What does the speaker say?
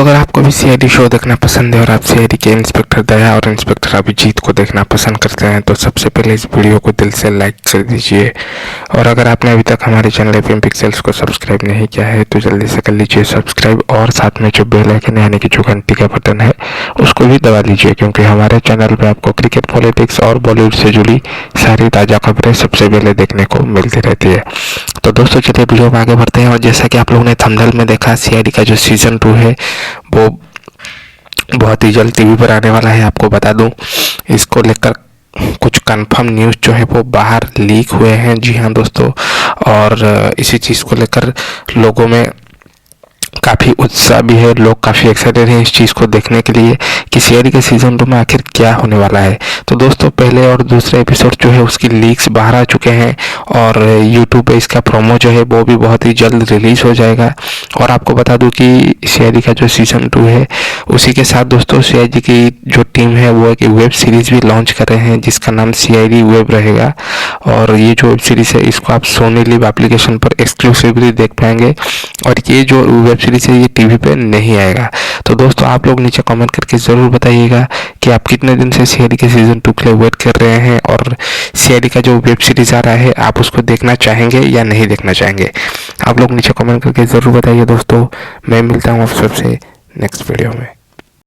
दोस्तों अगर आपको भी सीआईडी शो देखना पसंद है और आप सीआईडी के इंस्पेक्टर दया और इंस्पेक्टर अभिजीत को देखना पसंद करते हैं तो सबसे पहले इस वीडियो को दिल से लाइक कर दीजिए। और अगर आपने अभी तक हमारे चैनल एफएम पिक्सेल्स को सब्सक्राइब नहीं किया है तो जल्दी से कर लीजिए सब्सक्राइब, और साथ में जो बेल आइकन यानी कि जो घंटी का बटन है उसको भी दबा लीजिए, क्योंकि हमारे चैनल पर आपको क्रिकेट, पॉलिटिक्स और बॉलीवुड से जुड़ी सारी ताज़ा खबरें सबसे पहले देखने को मिलती रहती है। तो दोस्तों चलिए वीडियो में आगे बढ़ते हैं। और जैसा कि आप लोगों ने थंबनेल में देखा, सीआईडी का जो सीज़न 2 है वो बहुत ही जल्द टीवी पर आने वाला है। आपको बता दूं, इसको लेकर कुछ कंफर्म न्यूज़ जो है वो बाहर लीक हुए हैं। जी हाँ दोस्तों, और इसी चीज़ को लेकर लोगों में काफ़ी उत्साह भी है। लोग काफ़ी एक्साइटेड हैं इस चीज़ को देखने के लिए कि सीआईडी के सीज़न 2 में आखिर क्या होने वाला है। तो दोस्तों पहले और दूसरे एपिसोड जो है उसकी लीक्स बाहर आ चुके हैं और यूट्यूब पे इसका प्रोमो जो है वो भी बहुत ही जल्द रिलीज़ हो जाएगा। और आपको बता दूं कि सीआईडी का जो सीज़न 2 है उसी के साथ दोस्तों सीआईडी की जो टीम है वो एक वेब सीरीज़ भी लॉन्च कर रहे हैं जिसका नाम सीआईडी वेब रहेगा। और ये जो वेब सीरीज़ है इसको आप SonyLiv एप्लीकेशन पर एक्सक्लूसिवली देख पाएंगे, और ये जो वेब सीरीज़ है ये टीवी पे नहीं आएगा। तो दोस्तों आप लोग नीचे कमेंट करके ज़रूर बताइएगा कि आप कितने दिन से सीआईडी के सीज़न 2 के लिए वेट कर रहे हैं, और सीआईडी का जो वेब सीरीज़ आ रहा है आप उसको देखना चाहेंगे या नहीं देखना चाहेंगे। आप लोग नीचे कमेंट करके ज़रूर बताइए दोस्तों। मैं मिलता हूँ आप सबसे नेक्स्ट वीडियो में।